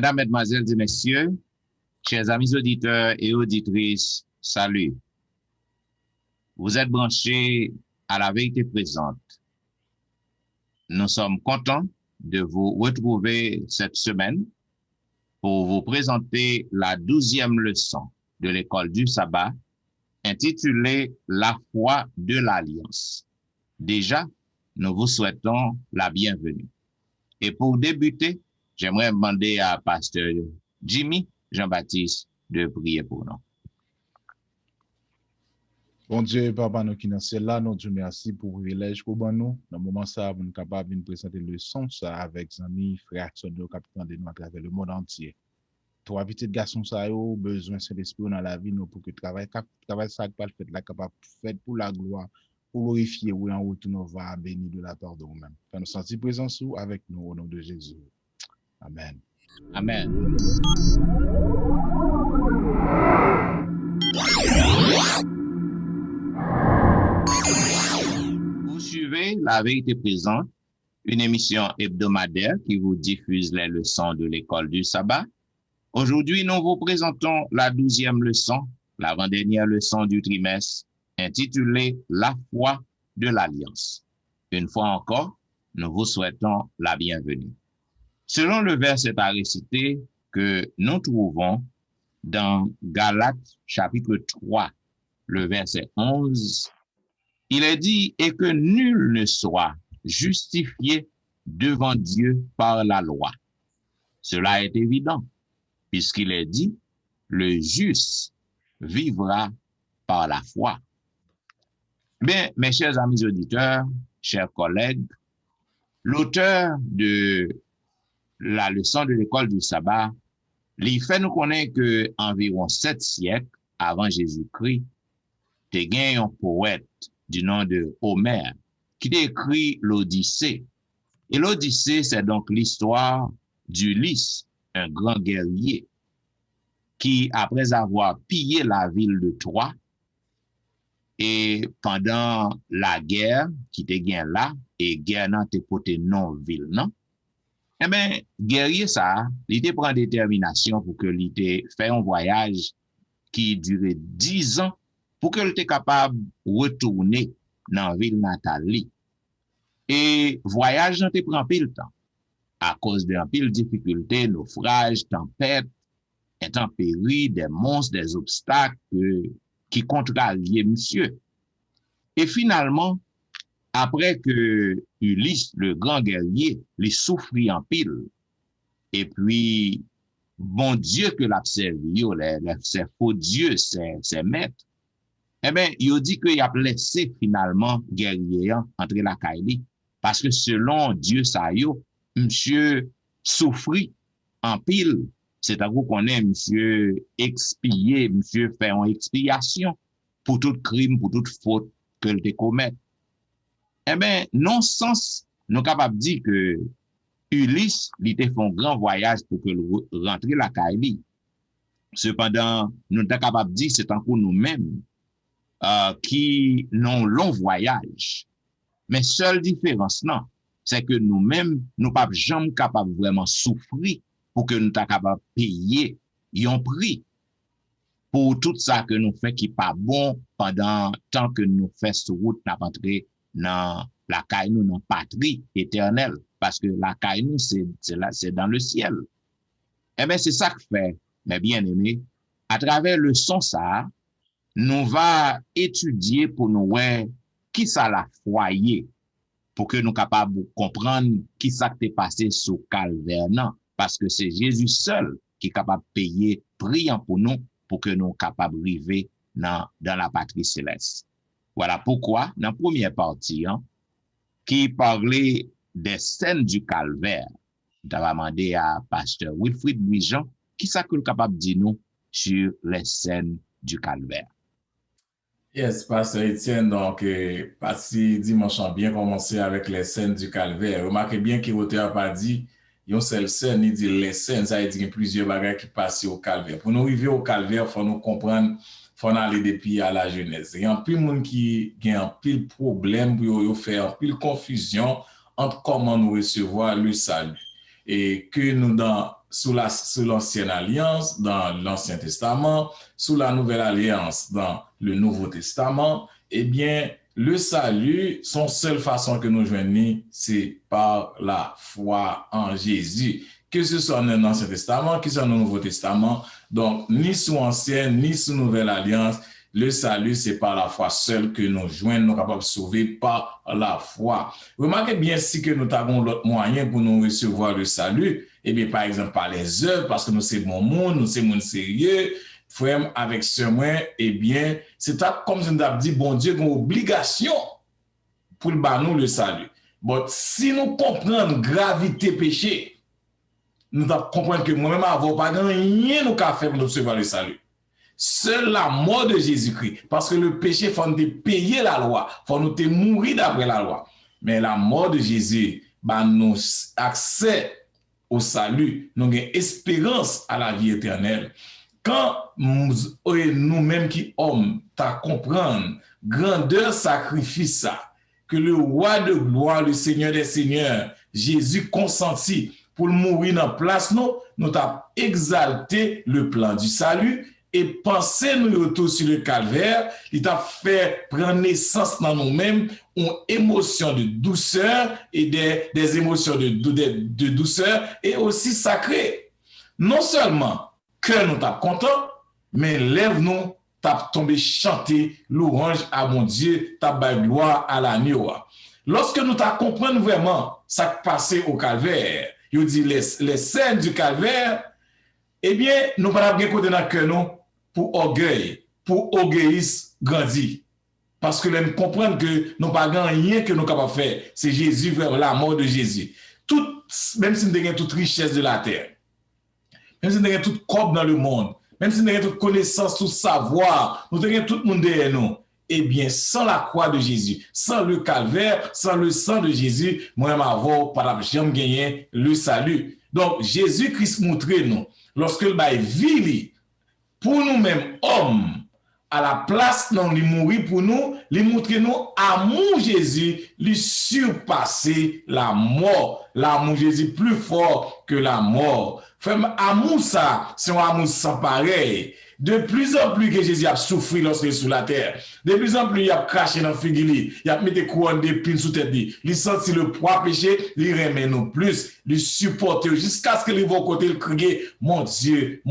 Mesdames, Mesdemoiselles et Messieurs, chers amis auditeurs et auditrices, salut. Vous êtes branchés à la vérité présente. Nous sommes contents de vous retrouver cette semaine pour vous présenter la 12e leçon de l'école du sabbat intitulée La foi de l'Alliance. Déjà, nous vous souhaitons la bienvenue. Et pour débuter, j'aimerais demander à Pasteur Jimmy Jean-Baptiste de prier pour nous. Bon Dieu, Papa, nous qui dans là, nous Dieu merci pour le privilège pour nous. Dans le moment ça, nous sommes capables de présenter le son ça avec amis, frères, sœurs, capitaine de nous à travers le monde entier. Trois petits garçons ça ont besoin de Saint-Esprit dans la vie nous pour que travail ça pas fait là capable fait pour la gloire, pour glorifier ou en retour nous va bénir de la part de nous-mêmes. Fais nous sentir présent sous avec nous au nom de Jésus. Amen. Amen. Vous suivez La Vérité Présente, une émission hebdomadaire qui vous diffuse les leçons de l'école du sabbat. Aujourd'hui, nous vous présentons la 12e leçon, l'avant-dernière leçon du trimestre, intitulée La foi de l'Alliance. Une fois encore, nous vous souhaitons la bienvenue. Selon le verset à réciter que nous trouvons dans Galates chapitre 3, le verset 11, il est dit « Et que nul ne soit justifié devant Dieu par la loi. » Cela est évident, puisqu'il est dit « Le juste vivra par la foi. » Bien, mes chers amis auditeurs, chers collègues, l'auteur de la leçon de l'école du sabbat, il fait nous connaître que environ 7 siècles avant Jésus-Christ, t'es gagné un poète du nom de Homère qui décrit l'Odyssée. Et l'Odyssée, c'est donc l'histoire d'Ulysse, un grand guerrier, qui, après avoir pillé la ville de Troie, et pendant la guerre qui te gagne là, et guerre nan te pote non ville, non? Eh bien, guerrier ça, il te prend détermination pour que il te fait un voyage qui durait 10 ans pour qu'il était capable de retourner dans la ville natale. Et voyage nan te prend pile temps à cause de pile difficultés, naufrages, tempêtes, intempéries, des monstres, des obstacles qui contrariaient monsieur. Et finalement, après que Ulysse, le grand guerrier, les souffrit en pile, et puis, bon Dieu que l'a servi, ses faux dieux, ses maîtres, eh bien, il dit qu'il a laissé finalement guerrier entrer la Kaili, parce que selon Dieu ça monsieur souffrit en pile, c'est-à-dire qu'on est monsieur expié, monsieur fait une expiation pour tout crime, pour toute faute que le commet. Eh bien, non sens, nous sommes capables de dire que Ulysse, il a fait un grand voyage pour que rentre la Kaili. Cependant, nous sommes capables de dire que c'est encore nous-mêmes qui n'ont long voyage. Mais seule différence, non, c'est que nous-mêmes, nous ne sommes jamais capables vraiment souffrir pour que nous soyons capables de payer un prix pour tout ça que nous faisons qui n'est pas bon pendant tant que nous faisons cette route n'a pas entré dans la Kaïnou, dans la patrie éternelle. Parce que la Kaïnou, c'est dans le ciel. Eh bien, c'est ça que fait, mes bien-aimés, à travers le son ça, nous va étudier pour nous voir qui ça la foyer, pour que nous capables de comprendre qui ça qui t'est passé sous calvaire. Non, parce que c'est Jésus seul qui est capable de payer prix pour nous, pour que nous soyons capables d'arriver dans la patrie céleste. Voilà pourquoi, dans la première partie, qui parlait des scènes du calvaire, nous avons demandé à Pasteur Wilfrid Louis-Jean, qui ça que nous capable de dire nous sur les scènes du calvaire. Yes, Pasteur Etienne, donc, partie dimanche a bien commencé avec les scènes du calvaire. Remarquez bien qu'il n'a pas dit, il y a une seule scène, il dit les scènes, ça veut dire qu'il y a plusieurs bagages qui passent au calvaire. Pour nous arriver au calvaire, il faut nous comprendre, il faut aller depuis à la Genèse. Il y a un pile de monde qui a un pile problème pour faire un pile confusion entre comment nous recevoir le salut. Et que nous, dans sous l'ancienne alliance, dans l'Ancien Testament, sous la nouvelle alliance, dans le Nouveau Testament, eh bien, le salut, son seule façon que nous joignons, c'est par la foi en Jésus. Que ce soit dans l'Ancien Testament, que ce soit dans le Nouveau Testament, donc ni sous ancienne, ni sous nouvelle alliance, le salut, c'est par la foi seule que nous joignons, nous sommes capables de sauver par la foi. Remarquez bien si que nous avons l'autre moyen pour nous recevoir le salut, eh bien, par exemple, par les œuvres, parce que nous sommes bon monde, nous sommes monde sérieux, frère, avec ce moyen, eh bien, c'est comme si nous avons dit, bon Dieu, une obligation pour nous le salut. Bon, si nous comprenons gravité péché, nous devons comprendre que moi-même, avant, pas rien nous faire pour nous recevoir le salut. Seule la mort de Jésus-Christ, parce que le péché, il faut nous payer la loi, il faut nous mourir d'après la loi. Mais la mort de Jésus, bah, nous accès au salut, nous avons espérance à la vie éternelle. Quand nous-mêmes qui hommes, t'as comprendre grandeur sacrifice ça, que le roi de gloire, le Seigneur des Seigneurs, Jésus consenti pour mourir dans place, nous t'as exalté le plan du salut. Et penser nous retour sur le calvaire, il t'a fait prendre naissance dans nous-mêmes une émotion de douceur et des émotions de douceur et aussi sacrées. Non seulement que nous t'as content, mais lève-nous, t'as tombé chanter louange à mon Dieu, t'as bâillé gloire à l'agneau. Lorsque nous t'as compris vraiment ça qui passait au calvaire, il dit les scènes du calvaire, eh bien, nous ne pouvons pas côté dans le cœur nous pour orgueillis grandir. Parce que nous comprenons que nous n'avons pas rien que nous sommes capables de faire. C'est Jésus, vers la mort de Jésus. Même si nous avons toute richesse de la terre, même si nous avons toute corps dans le monde, même si nous avons toute connaissance, tout savoir, nous avons tout le monde derrière nous. Eh bien, sans la croix de Jésus, sans le calvaire, sans le sang de Jésus, moi-même avant, pas jamais gagner le salut. Donc, Jésus-Christ montre nous, lorsque le bail vit, pour nous-mêmes, hommes, à la place non lui mourir pour nous, lui montrer nous amour Jésus, lui surpasser la mort. L'amour Jésus plus fort que la mort. Frère, amour ça, c'est un amour sans pareil. De plus en plus que Jésus a souffert lorsqu'il est sur la terre, de plus en plus il a craché dans le figuili, il a mis des couronnes d'épines sous tête, il senti le poids péché, il remet nous plus, il supporte jusqu'à ce qu'il va au côté, il crie, mon Dieu,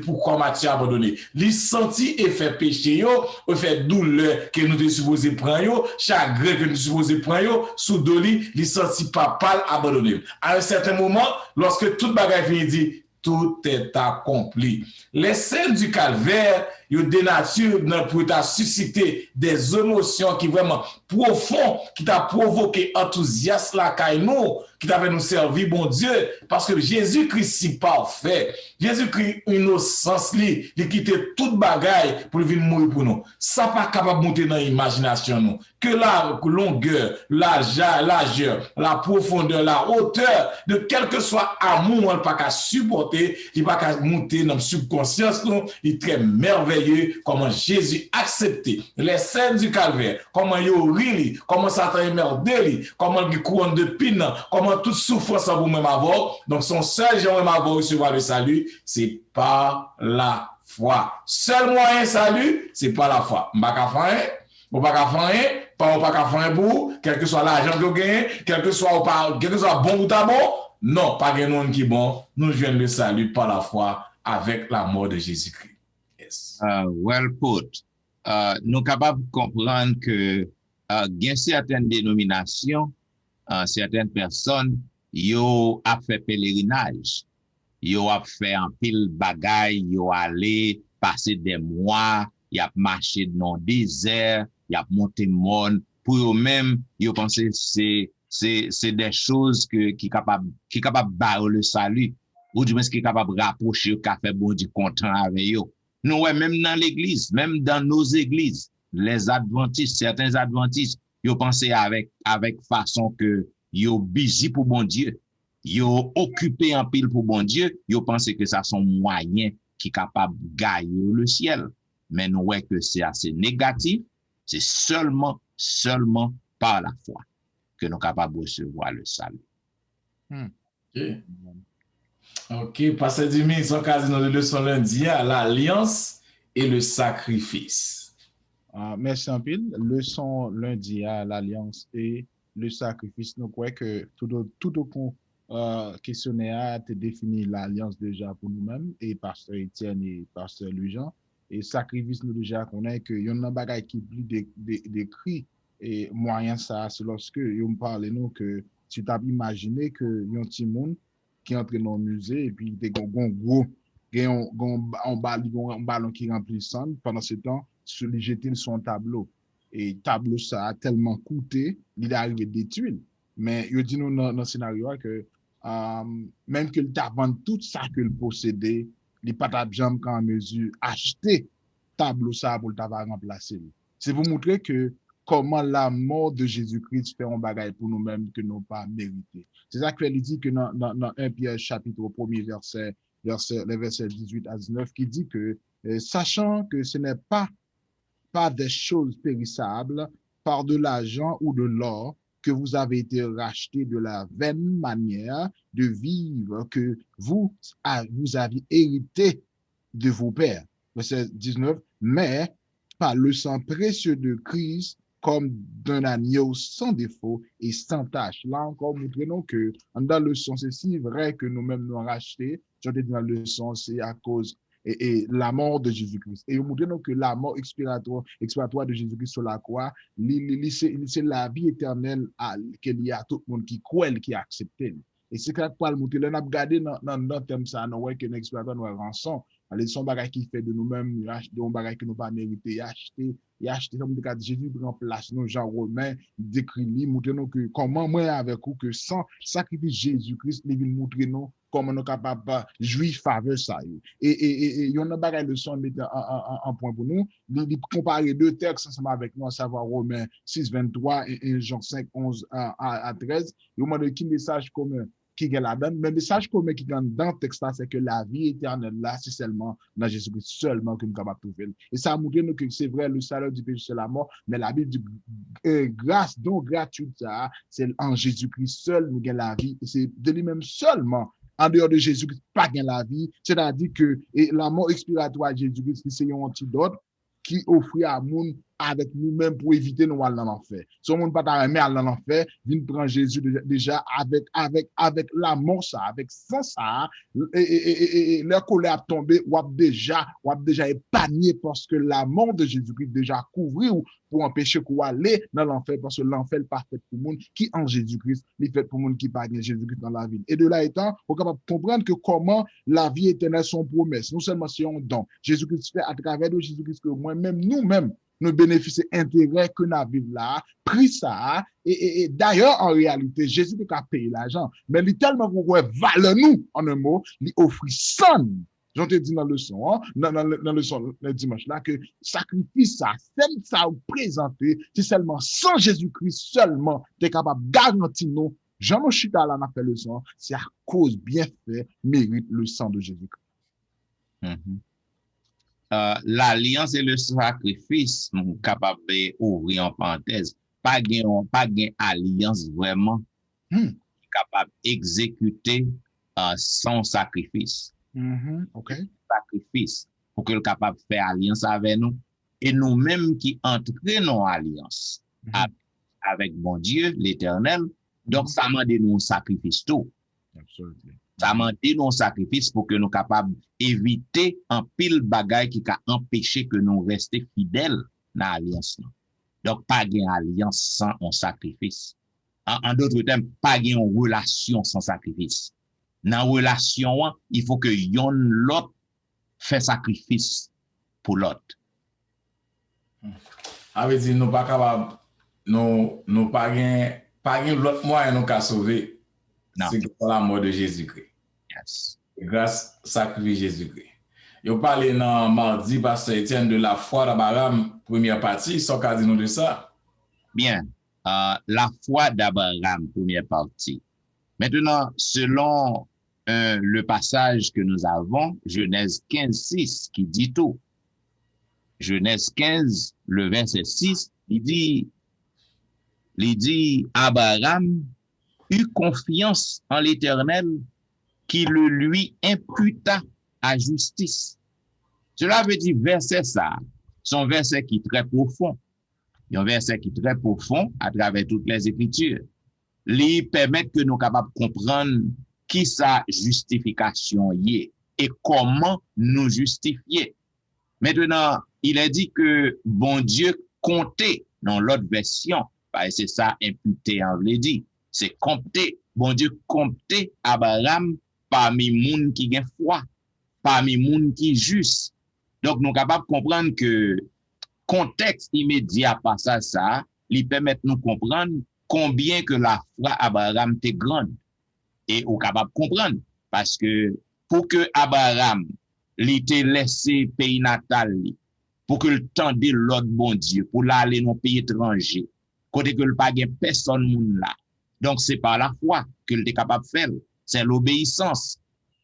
pourquoi m'as-tu abandonné? Il senti effet péché, effet douleur que nous sommes supposés prendre, chagrin que nous sommes supposés prendre, sous doli, il senti papa abandonné. À un certain moment, lorsque toute bagaille finit, dit, tout est accompli. Les scènes du calvaire, ils dénaturent pour t'a suscité des émotions qui vraiment profondes, qui t'a provoqué enthousiasme la caïnou, qui t'a fait nous servir, bon Dieu, parce que Jésus-Christ si parfait, Jésus-Christ innocence il quittait toute bagaille pour venir mourir pour nous. Ça pas capable de monter dans l'imagination nous. Que la longueur, la largeur, la profondeur, la hauteur, de quel que soit amour, on ne peut pas supporter, il ne peut pas monter dans le subconscience, nous, il est très merveilleux comment Jésus accepté les scènes du calvaire, comment il rit, comment Satan est merdé, comment il couronne de pine, comment toute souffrance à vous-même avoir. Donc son seul genre à avoir recevoir le salut, c'est par la foi. Seul moyen salut, c'est par la foi. Ou pas qu'à faire, pas qu'à faire pour, quel que soit l'argent que vous gagnez, quel que soit bon ou pas bon, non, pas de monde qui bon, nous jouons le salut par la foi avec la mort de Jésus-Christ. Yes. Well put. Nous sommes capables de comprendre que il y a certaines dénominations, certaines personnes, ils ont fait pèlerinage, ils ont fait un pile bagaille, ils ont allé passer des mois, ils ont marché dans le désert, ils ont monté monde pour eux-mêmes, ils ont pensé c'est des choses qui capable barrer le salut ou du moins qui capable rapprocher qu'a fait bon Dieu content avec eux. Nous ouais, même dans l'église, même dans nos églises, les adventistes, certains adventistes, ils pensent avec façon que ils busy pour bon Dieu, ils occupé en pile pour bon Dieu, ils pensent que ça sont moyens qui capable gagner le ciel. Mais nous ouais que c'est assez négatif, c'est seulement par la foi que nous sommes capables de recevoir le salut. Okay. Ok, Pasteur Jimmy, son quasi dans le leçon lundi, à l'alliance et le sacrifice. Merci un pile. Leçon lundi à l'Alliance et le sacrifice. Nous croyons que tout au questionnaire a défini l'Alliance déjà pour nous-mêmes, et Pasteur Étienne et Pasteur Lujan. Et sacrifice, nous déjà connaissons que y a un bagage qui plus décrit et moyen ça, c'est lorsque on parle nous que tu t'as imaginé que y a un petit monde qui entre dans le musée et puis des gros un ballon qui remplit de sang pendant ce temps se li jeter son tableau. Et tableau ça a tellement coûté, il est arrivé des tuiles. Mais il dit nous dans le scénario que même que le vend tout ça que le possédait, il pas de jambe qu'en mesure acheter tableau ça pour le tabac remplacer. C'est vous montrer que comment la mort de Jésus-Christ fait un bagage pour nous-mêmes que nous pas mérité. C'est ça qu'il dit que dans 1 Pierre chapitre 1er les versets 18 à 19 qui dit que sachant que ce n'est pas des choses périssables, par de l'argent ou de l'or, que vous avez été rachetés de la vaine manière de vivre que vous avez hérité de vos pères. Verset 19, mais par le sang précieux de Christ, comme d'un agneau sans défaut et sans tache. Là encore, montrons que dans le sang, c'est si vrai que nous-mêmes nous rachetés. J'en ai dit dans le sang, c'est à cause et la mort de Jésus-Christ. Et nous montrons que la mort expiratoire de Jésus-Christ sur la croix, c'est la vie éternelle qu'il y a tout le monde qui croit, qui accepte. Et c'est quoi le montrer. Là, on a regardé dans le thème ça, nous voyons que l'expiratoire nous rançon. Allez, son bagage qui fait de nous-mêmes, il achète un bagage qui nous pas mérité, il a acheté comme de Jésus remplace nous, Jean Romain, décrit lui, montre-nous que comment moi avec vous que sans sacrifice Jésus-Christ, il vient montrer nous comment nous capables de jouir faveur ça. Et il y a un bagage de son mettre en point pour nous, il comparer deux textes ensemble avec nous, à savoir Romains 6, 23 et Jean 5, 11 à 13. Il y a un qui message commun qui est là-dedans. Mais le message commun qui est dans le texte, c'est que la vie éternelle, là, c'est seulement dans Jésus-Christ, seulement que nous sommes capables de trouver. Et ça montre nous que c'est vrai, le salaire du péché, c'est la mort, mais la Bible dit grâce, donc gratuite, c'est en Jésus-Christ seul, nous avons la vie, et c'est de lui-même seulement. En dehors de Jésus-Christ, pas gain la vie. C'est-à-dire que la mort expiratoire de Jésus-Christ, c'est un antidote qui offre à monde avec nous-mêmes pour éviter nous aller dans l'enfer. Si on ne pas aller dans l'enfer, vient prendre Jésus déjà avec la mort ça, avec ça, et la colère tombée, ou a déjà épargné parce que la mort de Jésus-Christ déjà couvert pour empêcher qu'on aller dans l'enfer parce que l'enfer est pas fait pour le monde qui en Jésus-Christ, il fait pour le monde qui pas Jésus-Christ dans la vie. Et de là étant, on est capable de comprendre que comment la vie éternelle sont promesse. Non seulement c'est un don. Jésus-Christ fait à travers de Jésus-Christ que moi-même, nous-mêmes, nous bénéficions intérêt que nous vivons là, pris ça, et d'ailleurs, en réalité, Jésus n'a payé l'argent, mais il tellement qu'on valeur nous, en un mot, il offre son. J'en te dit dans le son, dans le son le dimanche là, que sacrifice ça, celle ça présenté, c'est seulement sans Jésus-Christ seulement, tu es capable de garantir nous, Jean Chita là, n'a fait le son, c'est à cause bien fait, mérite le sang de Jésus-Christ. L'alliance et le sacrifice, nous capables d'ouvrir en parenthèse, pas gain alliance vraiment capable d'exécuter sans sacrifice. Okay. Sacrifice pour que le capable de faire alliance avec nous et nous-mêmes qui entraînons en alliance avec bon Dieu, l'Éternel. Donc, ça m'a dit nous sacrifice tout. Absolument. Ça m'a dit nos sacrifices pour que nous capables d'éviter un pile bagaille qui a empêché que nous restions fidèles dans l'alliance. Donc, pas gain alliance sans un sacrifice. En d'autres termes, pas gain relation sans sacrifice. Dans relation, il faut que yon l'autre fait sacrifice pour l'autre. Avec dit nous pas capable nous pas gain l'autre moyen nous qu'à sauver. C'est la mort de Jésus-Christ. Yes. Grâce au sacrifice de Jésus-Christ. Yo parlé dans mardi, Pasteur Étienne, de la foi d'Abraham, première partie, ça qu'a dit nous de ça? Bien. La foi d'Abraham, première partie. Maintenant, selon le passage que nous avons, Genèse 15, 6, qui dit tout. Genèse 15, le verset 6, il dit Abraham eut confiance en l'Éternel qui le lui imputa à justice. Cela veut dire verset ça, son verset qui est très profond. Un verset qui est très profond à travers toutes les Écritures. Il permet que nous capables de comprendre qui sa justification y est et comment nous justifier. Maintenant, il est dit que bon Dieu comptait dans l'autre version, c'est ça imputé en vrai dit, c'est compter, bon Dieu comptait Abraham parmi moun qui gen foi, parmi moun qui juste. Donc nous capables de comprendre que contexte immédiat passage ça, lui permet de nous comprendre combien que la foi Abraham était grande. Et on capable de comprendre parce que pour que Abraham l'ait laissé pays natal, pour que le temps de l'autre bon Dieu, pour l'aller dans pays étranger, côté que le pas gain personne moun là. Donc c'est par la foi que il est capable de faire, c'est l'obéissance.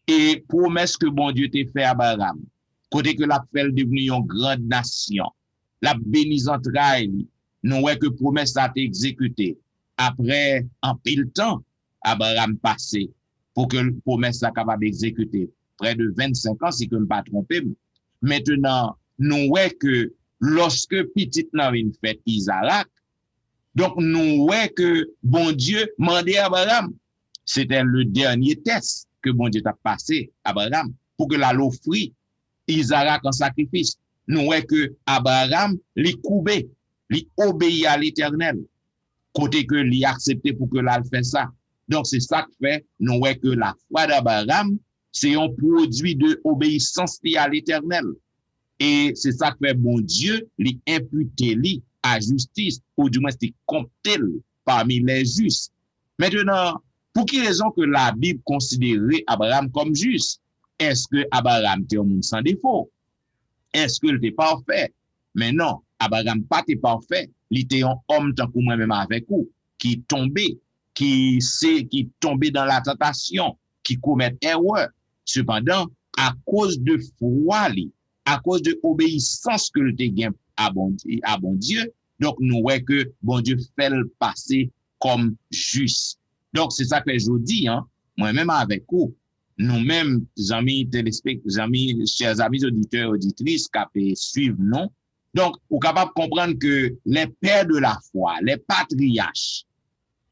Et promesse que bon Dieu t'a fait à Abraham, côté que la fait devenir une grande nation, la bénisse entraille, nous ouais que promesse a été exécutée. Après un pile temps, Abraham passé pour que la promesse soit capable d'exécuter. Près de 25 ans, si je ne me pas trompé. Maintenant, nous ouais que lorsque petite n'a une fête Isaac, donc nous ouais que bon Dieu mandait à Abraham. C'était le dernier test que bon Dieu a passé à Abraham pour que la l'offre Isaac en sacrifice. Nous ouais que Abraham lui coubé, lui obéit à l'Éternel. Côté que lui accepté pour que l'al fait ça. Donc c'est ça que fait nous ouais que la foi d'Abraham c'est un produit de obéissance à l'Éternel. Et c'est ça que fait bon Dieu lui imputer lui à justice ou du moins c'est compté parmi les justes. Maintenant, pour quelle raison que la Bible considérait Abraham comme juste? Est-ce que Abraham était un monde sans défaut? Est-ce qu'il était parfait? Mais non, Abraham pas était parfait. Il était un homme tant que moi-même avec vous, qui tombait, qui tombait dans la tentation, qui commet erreur. Cependant, à cause de foi, à cause de obéissance que le gain à bon Dieu, donc nous voyons que bon Dieu fait le passer comme juste. Donc c'est ça que je dis, hein, moi-même avec vous, nous-mêmes, amis téléspectateurs, chers amis auditeurs, auditrices, qui suivent, non? Donc, vous êtes capable de comprendre que les pères de la foi, les patriarches,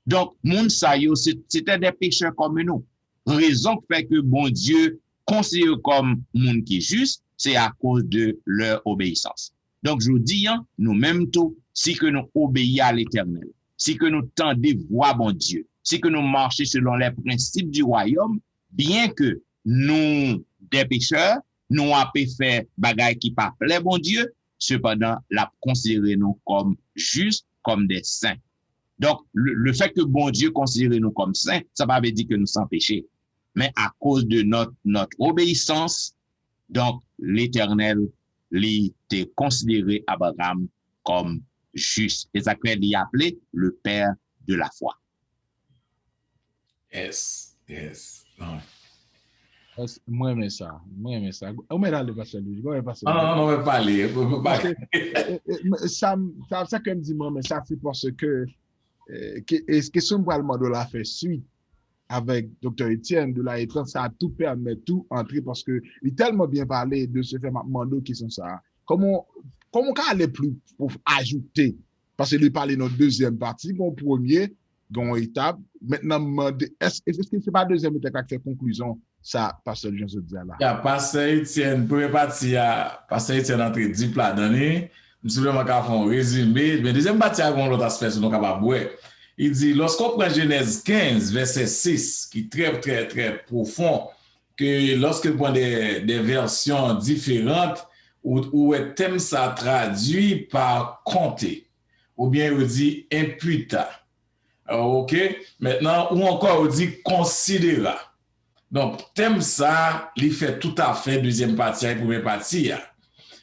donc, moun sa yo, c'était des pécheurs comme nous. Raison qui fait que bon Dieu considère comme moun qui est juste, c'est à cause de leur obéissance. Donc, je vous dis, hein, nous-mêmes tout, si que nous obéissons à l'Éternel, si que nous tendons voir bon Dieu, si que nous marchons selon les principes du royaume, bien que nous, des pécheurs, nous avons fait bagaille qui pas plaît bon Dieu, cependant, la considérer nous comme justes, comme des saints. Donc, le fait que bon Dieu considère nous comme saints, ça ne veut pas dire que nous sommes péchés. Mais à cause de notre obéissance, donc, l'Éternel, il a considéré Abraham comme juste. Et ça fait l'y appeler le père de la foi. Yes. Non. Moi, j'aime ça. On met dans le passé. Non, on va parler. Ça que me dit, moi, mais ça c'est parce que est-ce que son parlement de la fait suite avec Dr. Etienne de la étrange, ça a tout permis tout entrer parce que il tellement bien parlé de ce fait mando qui sont ça. Comment on aller plus pour ajouter parce qu'il parlait dans deuxième partie, mon premier, dans étape. Maintenant, est-ce que c'est pas deuxième étape qui fait conclusion ça, pasteur Jean se dit là. Il y a pasteur Etienne, première partie, pasteur Etienne entre 10 plats d'année. Je suis vraiment qu'à faire un résumé. Mais deuxième partie, il y a un autre aspect sur le. Il dit, lorsqu'on prend Genèse 15, verset 6, qui est très, très, très profond, que lorsqu'on prend des versions différentes, où le thème ça traduit par compter, ou bien il dit imputa. OK? Maintenant, ou encore il dit considéra. Donc, thème ça, il fait tout à fait deuxième partie et première partie.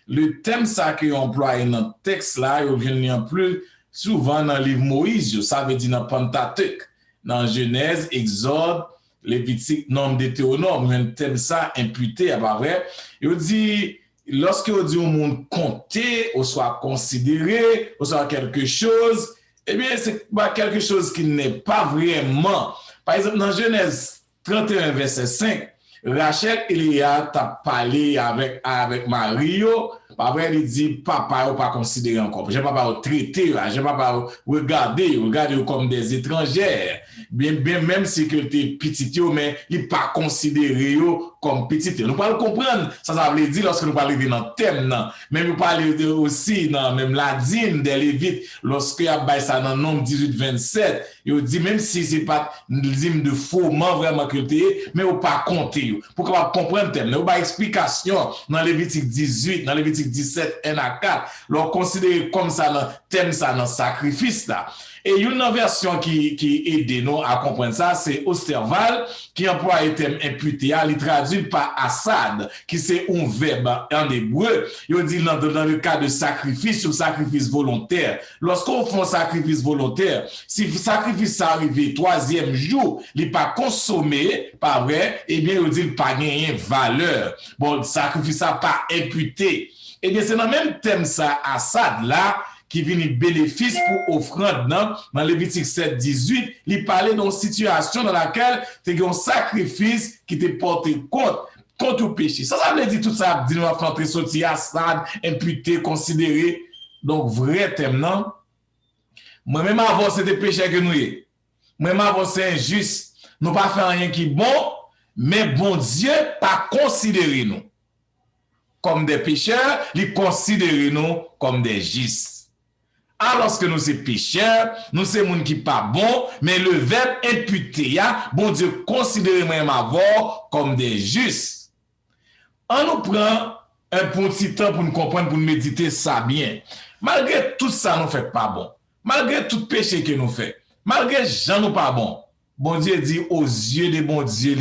Le thème ça qui est employé dans le texte là, il vient plus souvent dans le livre Moïse, ça veut dire dans Pentateuque, dans Genèse, Exode, Lévitique, Nombre, Deutéronome, un thème ça imputé, à pas vrai. Il dit, lorsque on dit au monde compter, ou soit considérer, ou soit quelque chose, eh bien, c'est pas quelque chose qui n'est pas vraiment. Par exemple, dans Genèse 31 verset 5, Rachel et Léa t'a parlé avec Mario. Après, il dit, papa, ou pas considéré encore. Je ne vais pas traiter, je ne vais pas regarder comme des étrangères. Bien, même si que tu es petit, mais il n'est pas considéré comme petit. Nous pouvons comprendre, ça veut dire lorsque nous parlons dans le thème, mais nous parlons aussi dans même la dîme des Lévites, lorsque il y a ça dans le nombre 18-27, il dit, même si ce n'est pas une dîme de faux-ment vraiment que tu es, mais on pas compter. Pour qu'on comprenne le thème, il y a une explication dans Lévitique 18, dans Lévitique 17, 1 à 4, l'on considère comme ça dans thème, ça dans sacrifice là. Et une version qui aide nous à comprendre ça, c'est Osterval, qui emploie le thème imputé, il traduit par Assad, qui c'est un verbe en hébreu. Il dit dans le cas de sacrifice ou sacrifice volontaire. Lorsqu'on fait un sacrifice volontaire, si le sacrifice arrive troisième jour, il n'est pas consommé, pas vrai, eh bien, il dit qu'il n'a pas gagné valeur. Bon, le sacrifice n'a pas imputé. Eh bien, c'est dans le même thème ça, Assad là, qui vient bénéfice pour offrande dans Lévitique 7, 18, il parlait d'une situation dans laquelle tu as un sacrifice qui te porté contre le péché. Ça veut dire tout ça, dit nous à faire sortir Assad, imputé, considéré. Donc, vrai thème, non? Moi-même avant, c'était péché que nous est. Moi-même avant, c'est injuste. Nous pas faire rien qui est bon, mais bon Dieu pas considéré nous comme des pécheurs, il considère nous comme des justes. Alors que nous sommes pécheurs, nous sommes gens qui pas bon, mais le verbe imputé, bon Dieu considère même avoir comme des justes. On nous prend un petit temps pour nous comprendre, pour nous méditer ça bien. Malgré tout ça, nous fait pas bon. Malgré tout péché que nous fait, malgré gens nous pas bon. Bon Dieu dit aux yeux de bon Dieu,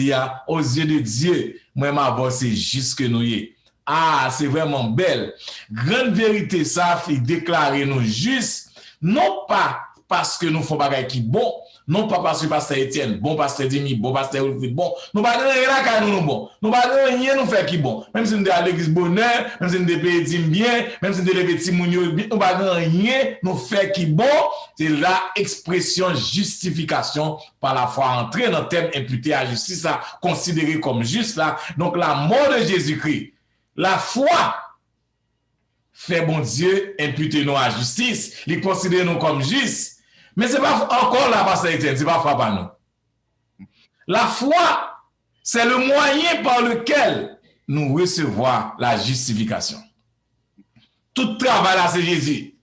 aux yeux de Dieu, même avoir c'est juste que nous y est. Ah, c'est vraiment belle. Grande vérité, ça fait déclarer nous justes, non pas parce que nous faisons bagaille qui bon, non pas parce que pasteur Etienne, bon pasteur Dimi, bon pasteur Wilfried, bon, nous pas rien là quand nous bon, nous pas rien nous fait qui bon. Même si nous à l'église bonheur, même si nous payons Dim bien, même si nous lever Timounio, nous pas rien nous fait qui bon, c'est la expression justification par la foi entrer dans le thème imputé à justice, là, considéré comme juste là. Donc la mort de Jésus-Christ, la foi fait bon Dieu imputer nous à justice, il considère nous comme justes. Mais ce n'est pas encore la pasteur Etienne, ce n'est pas foi par nous. La foi, c'est le moyen par lequel nous recevons la justification. Tout travail là, c'est Jésus.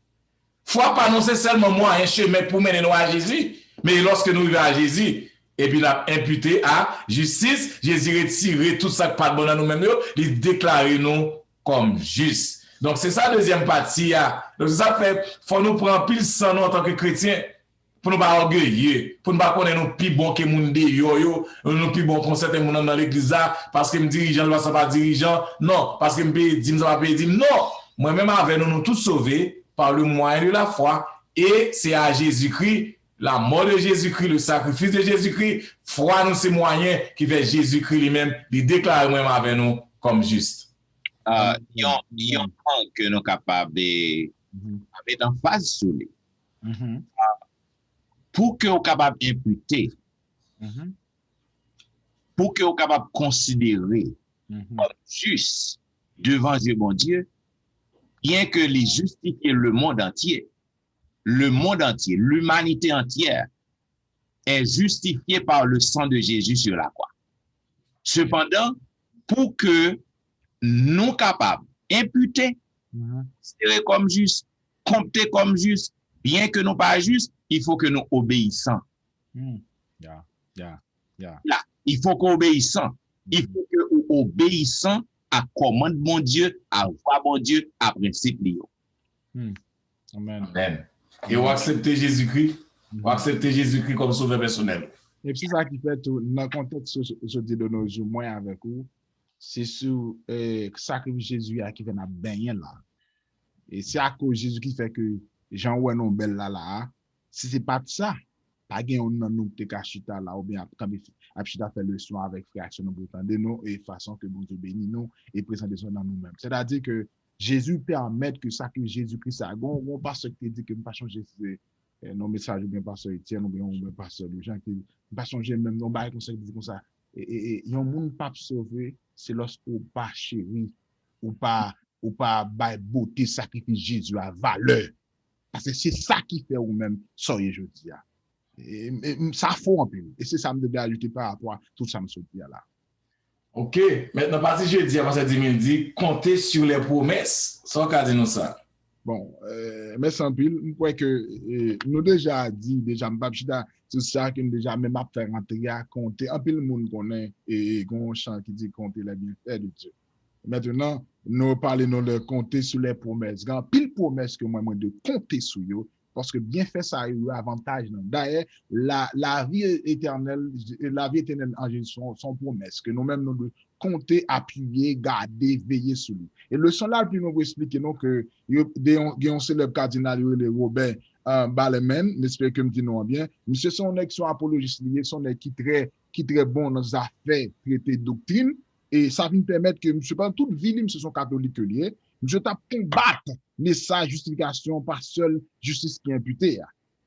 Foi par nous, c'est seulement moyen chemin pour mener nous à Jésus. Mais lorsque nous arrivons à Jésus, et puis il a imputé à justice, Jésus retiré tout ça qui pas de bon à nous-mêmes, il déclare nous comme justes. Donc c'est ça la deuxième partie. Donc ça fait, faut nous prendre pile sang nous en tant que chrétiens, pour nous pas orgueilleux, pour nous pas connaître nous plus bon que monde yo, nous plus bon que certains monde dans l'église parce que me dirigeant ne sont pas dirigeant, non, parce que me paye dîme ça pas payer dîme, non. Moi-même avec nous tous sauvés par le moyen de la foi et c'est à Jésus-Christ. La mort de Jésus-Christ, le sacrifice de Jésus-Christ, foi nous ces moyens qui fait Jésus-Christ lui-même, il déclare même avec nous comme juste. Il y a un point que nous sommes capables de mettre en phase sur lui. Pour que nous soyons capables d'imputer, pour que nous soyons capables de considérer comme juste devant Dieu, bon Dieu, bien que les justifier le monde entier, l'humanité entière est justifiée par le sang de Jésus sur la croix. Cependant, pour que nous capables d'imputer, considérer comme juste, compter comme juste, bien que nous pas juste, il faut que nous obéissons. Là, il faut qu'on obéissons. Il faut que nous obéissons à commande mon Dieu, à voix mon Dieu, à principe Léo. Amen. Amen. Et on accepte Jésus-Christ, comme sauveur personnel. Et puis ça qui fait tout, dans le contexte de nos jours, moi avec vous, c'est sur le sacrifice Jésus qui fait notre baigner là. Et c'est à cause de Jésus qui fait que Jean ouais non belle là. Si c'est pas de ça, pas gain on nous te cachita là ou bien comme Apchita fait le soin avec frère nous pour entendre nous et façon que bon Dieu bénit nous et présenter son dans nous-mêmes. C'est-à-dire que Jésus permet que ça que Jésus-Christ a on pasteur qui dit que pas changer non message ou bien pasteur Etienne ou bien pasteur Jean qui pas changer même non bail comme ça dit comme ça yon moun pas sauvé, c'est lorsqu'on pas chéri, ou pas by beauté, sacrifice Jésus à valeur. Parce que c'est ça qui fait ou même soyez jeudi. Ça faut un peu. Et c'est ça me devait ajouter par rapport à tout ça me sauté là. OK. Maintenant, parti jeudi, à partir de 2010, comptez sur les promesses. Sans qu'à dire nous ça. Bon, mais sans pile, je crois que nous déjà dit, déjà, m'babchida, tout ça, que nous déjà même à faire rentrer à compter. Un peu le monde connaît et un chant qui dit compter la bienfaits de Dieu. Maintenant, nous parlons de compter sur les promesses. Grand pile promesse que moi, de compter sur eux, parce que bien fait ça a eu avantage. D'ailleurs, la vie éternelle en Jésus sont promesses que nous-mêmes nous devons compter, appuyer, garder, veiller sur lui. Et le son là, puis nous vous expliquer non que il y a un célèbre cardinal Robert Balemen, j'espère que me dit non bien. Monsieur son action apologiste lié, son qui très bon dans les affaires traité doctrine. Et ça va me permettre que, monsieur, pendant toute vie, monsieur sont catholiques liés, monsieur t'a combattre message justification par seule justice qui est imputée.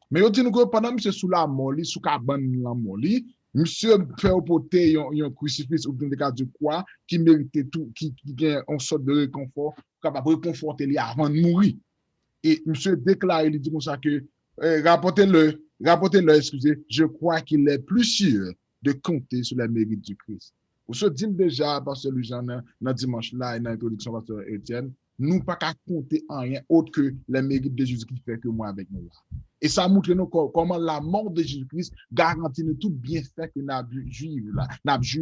Mais il dit nous que pendant monsieur sous la mort, sous cabane la mort, monsieur fait opporter un crucifix ou des cas de quoi qui méritait tout, qui vient en sorte de réconfort, capable de réconforter lui avant de mourir. Et monsieur déclare, il dit comme ça que rapportez-le, excusez, je crois qu'il est plus sûr de compter sur la mérite du Christ. Vous se dites déjà, Pasteur Lujan, dans dimanche là, et dans l'introduction, Pasteur Etienne, nous pas qu'à compter en rien autre que les mérites de Jésus qui fait que moi avec nous là. Et ça montre nous comment la mort de Jésus-Christ garantit nous tout bienfait que nous avons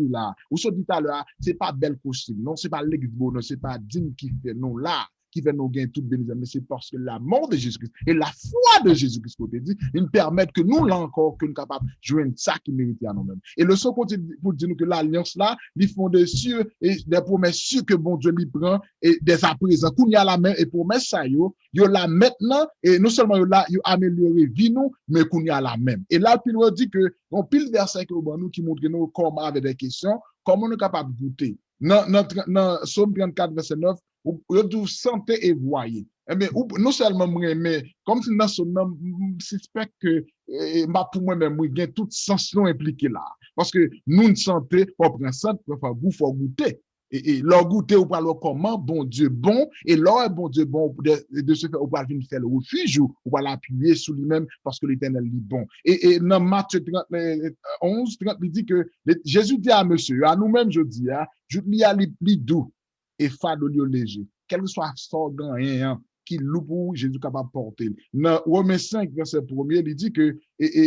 là. Vous se dites à l'heure, c'est pas bel costume, non, c'est pas l'église, non, c'est pas digne qui fait non là. Qui fait nous gagner toute bénédiction, mais c'est parce que la mort de Jésus-Christ et la foi de Jésus-Christ, comme dit, ils nous permettent que nous, là encore, que nous sommes capables de jouer ça qui mérite à nous-mêmes. Et le son continue pour dire que l'alliance là, ils font des sûrs et des promesses sûres que bon Dieu lui prend et des à présent, qu'on y a la main et promesses ça, yo là maintenant, et non seulement yo là, yo améliorer vie nous, mais qu'on y a la même. Et là, puis nous dit que, on pile verset que nous qui montre nous comment avec des questions, comment nous sommes capables de goûter. Dans Somme 34, verset 9, vous sentez et voyez. Mais non seulement moi, mais comme si dans son nom, suspect que pour moi-même, il y a toute sens non impliqué là. Parce que nous ne sentons pas prendre ça, il faut goûter. Et leur goûter, ou pas leur comment, bon Dieu bon, et leur bon Dieu bon, de ce fait, on va venir faire le refuge, ou va l'appuyer sur lui-même parce que l'Éternel est bon. Et dans Matthieu 11, 30, il dit que Jésus dit à monsieur, à nous-mêmes, je dis, je lis à lui doux et fade au lieu léger. Quel que soit son gain, qui loupe Jésus capable de porter. Dans Romains 5, verset 1er, il dit que,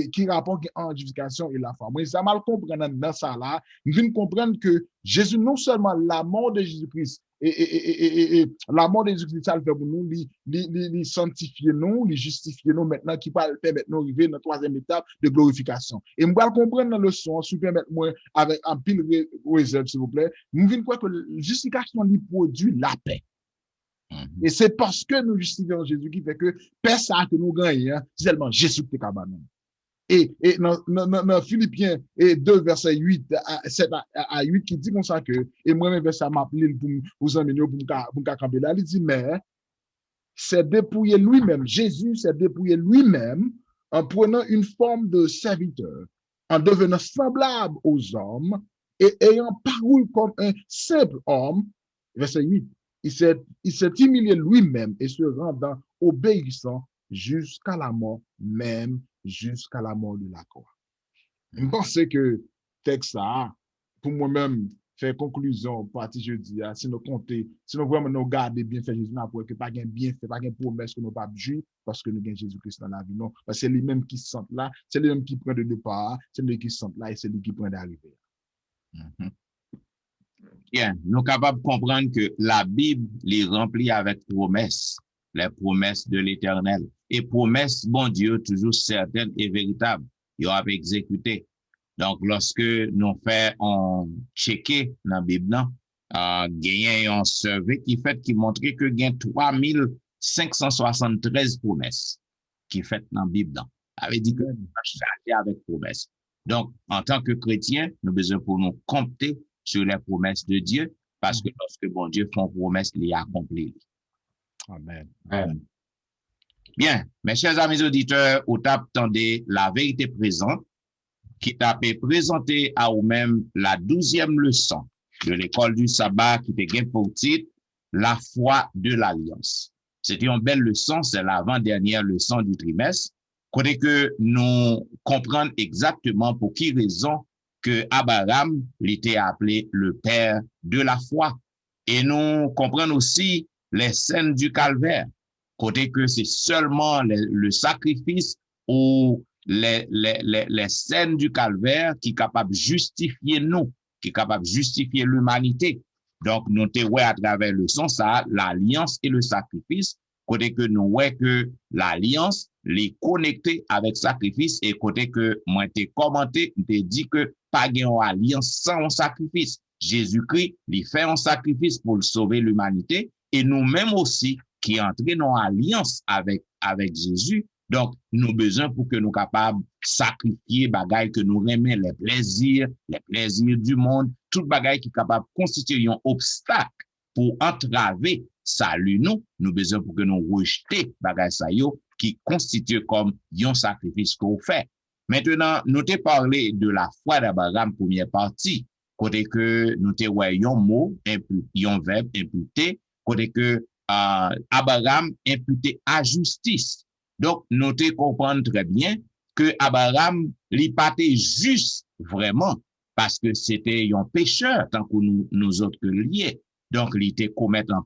qui rapporte en justification et la foi. Moi, ça mal comprendre dans ça là, nous venons comprendre que Jésus, non seulement la mort de Jésus-Christ, et la mort de Jésus-Christ, ça le fait pour nous, les sanctifier nous, les justifier nous maintenant, qui va permettre nous d'arriver dans la troisième étape de glorification. Et nous allons comprendre dans le son, si vous permettez moi, avec un pile réserve, s'il vous plaît, nous venons croire que la justification lui produit la paix. Et c'est parce que nous justifions Jésus qui fait que personne que nous gagnons, c'est seulement Jésus qui est capable. Et dans Philippiens 2, verset 8 à 8, qui dit comme ça que, et moi-même, verset m'appelle pour vous emmener pour me camper là, il dit, mais c'est dépouiller lui-même. Jésus s'est dépouillé lui-même en prenant une forme de serviteur, en devenant semblable aux hommes et ayant paru comme un simple homme. Verset 8. Il s'est humilié lui-même et se rendant obéissant jusqu'à la mort, même jusqu'à la mort de la croix. Je pense que texte ça, pour moi-même, faire conclusion, partie jeudi, si nous comptons, si nous vraiment nous garder bien fait Jésus, pour que pas gain bien fait, pas gain promesse que nous pas jouer parce que nous gagnons Jésus-Christ dans la vie, non. Parce que c'est lui-même qui se sent là, c'est lui-même qui prend de départ, c'est lui qui se sent là et c'est lui qui prend d'arrivée. Bien, nous sommes capables de comprendre que la Bible les remplit avec promesses, les promesses de l'Éternel. Et promesses, bon Dieu, toujours certaines et véritables. Ils ont exécuté. Donc, lorsque nous faisons checker dans la Bible, gagner un survey qui montrait que il y a 3573 promesses qui fait dans la Bible. Ça veut dire que nous chargé avec promesses. Donc, en tant que chrétiens, nous avons besoin pour nous compter sur les promesses de Dieu, parce que lorsque bon Dieu fait une promesse, il y a accompli. Amen. Bien, mes chers amis auditeurs, au table tendez la vérité présente, qui t'a présenté à vous-même la 12e leçon de l'école du sabbat qui te gagne pour titre la foi de l'alliance. C'était une belle leçon, c'est l'avant-dernière leçon du trimestre, côté que nous comprenons exactement pour qui raison que Abraham était appelé le père de la foi. Et nous comprenons aussi les scènes du calvaire, côté que c'est seulement le sacrifice ou les scènes du calvaire qui est capable de justifier nous, qui est capable de justifier l'humanité. Donc, nous te ouais à travers le son, ça, l'alliance et le sacrifice, côté que nous ouais que l'alliance les connecter avec sacrifice et côté que moi t'ai commenté, t'ai dit que pas gain alliance sans un sacrifice. Jésus-Christ, il fait un sacrifice pour sauver l'humanité et nous-mêmes aussi qui entrons en alliance avec Jésus. Donc, nous avons besoin pour que nous soyons capables de sacrifier bagaille que nous aimons, les plaisirs du monde, tout bagaille qui est capable de constituer un obstacle pour entraver salut nous besoin pour que nous rejeter bagaille ça yo qui constitue comme un sacrifice qu'on fait. Maintenant, nous t'ai parlé de la foi d'Abraham première partie, côté que nous t'ai ouais un mot, un verbe imputé, côté que Abraham imputé à justice. Donc, nous te comprendre très bien que Abraham li paté juste vraiment parce que c'était un pécheur tant que nous autres que liés. Donc, il était commettre en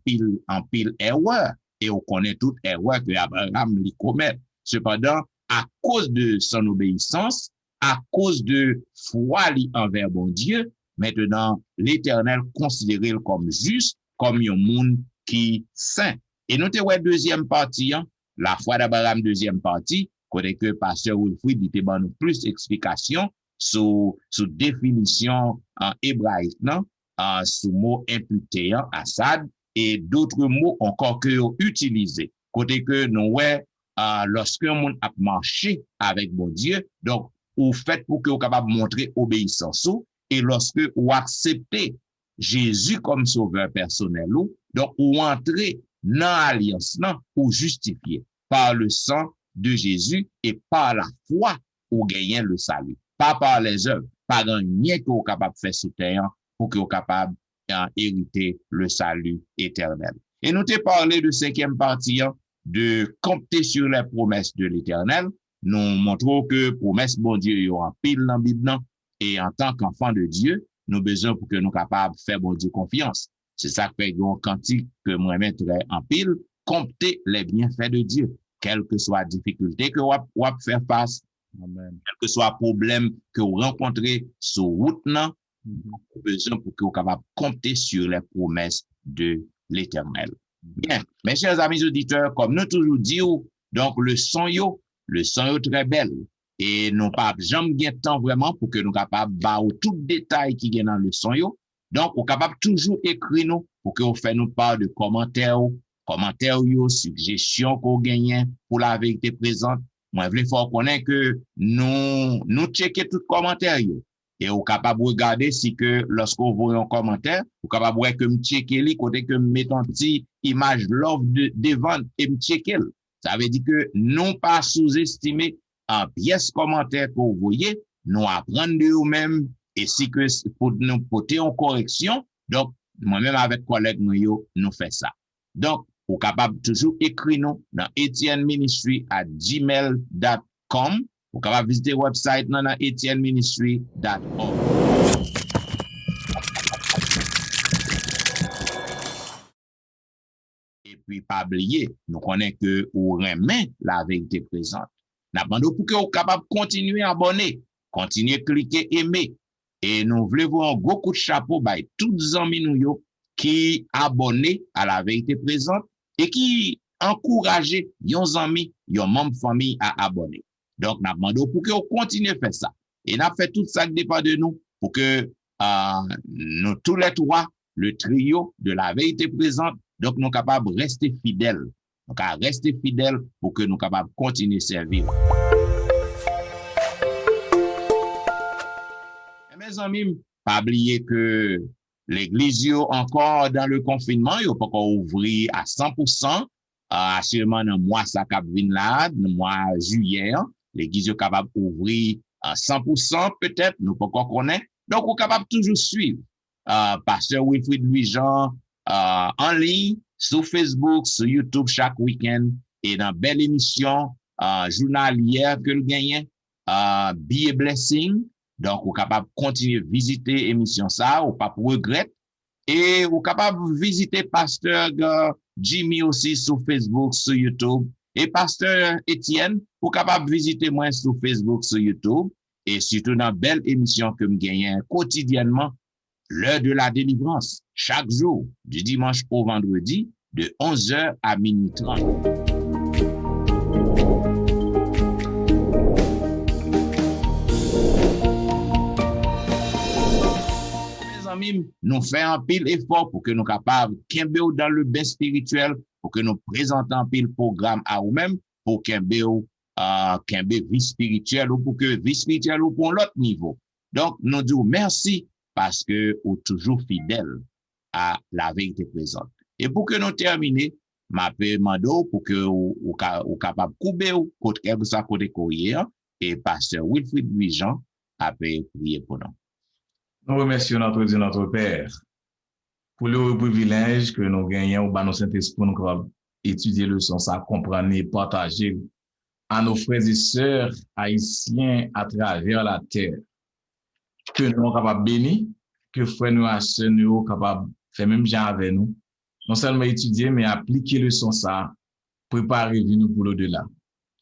pile erreur et on connaît toute erreur que Abraham li commet. Cependant, à cause de son obéissance, à cause de foi li envers bon Dieu, maintenant, l'Éternel considère comme juste, comme un monde qui saint. Et nous te ouais deuxième partie, hein, la foi d'Abraham, deuxième partie, côté que pasteur Wilfried dit nous plus d'explications sur définition en hébraïque, non? Sous mot imputé, Assad, et d'autres mots encore que utilisés. Côté que nous, ouais, lorsque un monde a marché avec bon Dieu, donc, ou fait pour que vous capable de montrer obéissance, et lorsque vous acceptez Jésus comme sauveur personnel, donc, ou entrez dans l'alliance, non, ou justifier par le sang de Jésus et par la foi ou gagner le salut. Pas par les œuvres, pas rien que vous capable de faire sous terre pour que vous capable d'hériter le salut éternel. Et nous t'ai parlé de cinquième partie, de compter sur les promesses de l'Éternel. Nous montrons que promesses bon Dieu y aura pile dans la Bible, et en tant qu'enfant de Dieu, nous besoin pour que nous capables de faire bon Dieu confiance. C'est ça que fait un cantique que moi mettrai en pile, compter les bienfaits de Dieu, quelle que soit la difficulté que vous faire face, Amen. quel que soit le problème que vous rencontrez sur route, nous avons besoin pour que vous capable compter sur les promesses de l'Éternel. Bien, mes chers amis auditeurs, comme nous toujours disons, donc le son yo très belle. Et nous pas jamais gain temps vraiment pour que nous capables de tout détail qui est dans le son yo. Donc, vous capable toujours écrire nous pour que vous fassiez nous part de commentaires yo, suggestions qu'on gagne pour la vérité présente. Moi, je voulais faire connaître que nous checker tout commentaire yo. Et vous capable de regarder si que lorsqu'on voit un commentaire, vous capable de voir que me checker li côté que me mettre un petit image love devant et me checker. Ça veut dire que non pas sous-estimer en pièce commentaire que vous voyez, nous apprendre de nous-mêmes et si que pour nous porter en correction, donc moi-même avec collègues nous fait ça. Donc, vous capable toujours écrire nous dans etienneministry@gmail.com. Vous capable visiter le website dans etienneministry.org. Et puis, pas oublier, nous connaissons que vous remet la vérité présente. Nous demandons pour que vous capable de continuer à abonner, continuer à cliquer, aimer. Et nous voulons voir un gros coup de chapeau by tous les amis nous qui abonnent à la vérité présente et qui encouragent les amis, les membres de famille à abonner. Donc, nous demandons pour que vous continuez à faire ça. Et nous fait tout ça qui dépend de nous pour que nous tous les trois, le trio de la vérité présente, donc nous sommes capables de rester fidèles. Donc, à rester fidèles pour que nous soyons capables de continuer à servir. Et mes amis, pas oublier que l'église encore dans le confinement, il n'a pas encore ouvert à 100%. Seulement dans le mois ça cap vinn là, dans le mois juillet, l'église est capable d'ouvrir à 100% peut-être, nous pas encore connaître. Donc, vous êtes capable de toujours suivre Pasteur Wilfrid Louis-Jean en ligne, sur Facebook, sur YouTube chaque week-end, et dans belle émission journalière que nous gagnons, Be a Blessing. Donc, vous êtes capable de continuer à visiter l'émission ça, ou pas pour regret. Et vous êtes capable de visiter Pasteur Jimmy aussi sur Facebook, sur YouTube. Et Pasteur Etienne, vous êtes capable de visiter moi sur Facebook, sur YouTube. Et surtout dans belle émission que nous gagnons quotidiennement, l'heure de la délivrance, chaque jour, du dimanche au vendredi, de 11h à minuit 30. Mes amis, nous faisons un pile effort pour que nous soyons capables de kembe dans le bain spirituel, pour que nous présentons un pile programme à nous-mêmes, pour kembe vie spirituelle ou pour que vie spirituelle ou pour l'autre niveau. Donc, nous disons merci parce que vous êtes toujours fidèle à la vérité présente. Et pour que nous terminions, ma demande pour que vous capable de couper côté que ça côté courrier et pasteur Wilfrid Louis-Jean a prier pour nous. Nous remercions notre Dieu, notre Père, pour le privilège que nous gagnons au Saint-Esprit, nous capable étudier le son, ça comprendre et partager à nos frères et sœurs haïtiens à travers la terre. Que nous sommes capables de bénir, que frères nous et sœurs nous capables de faire même gens avec nous. Non seulement étudier, mais appliquer le son ça, préparer nous pour l'au-delà.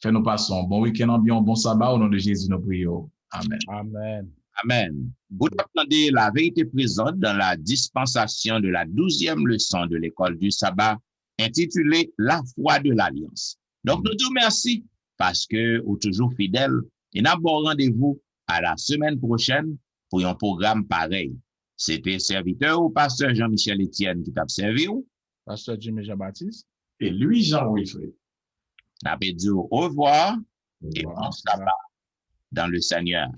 Fais-nous passer un bon week-end, un bon sabbat, au nom de Jésus, nous prions. Amen. Amen. Amen. Vous entendez la vérité présente dans la dispensation de la 12e leçon de l'école du sabbat, intitulée La foi de l'Alliance. Donc, nous disons merci parce que vous êtes toujours fidèles et nous avons rendez-vous à la semaine prochaine pour un programme pareil. C'était serviteur ou pasteur Jean-Michel Etienne qui t'a servi ou? Pasteur Jimmy Jean-Baptiste. Et Louis-Jean Wilfrid. Nous avons dit au revoir et bon sabbat dans le Seigneur.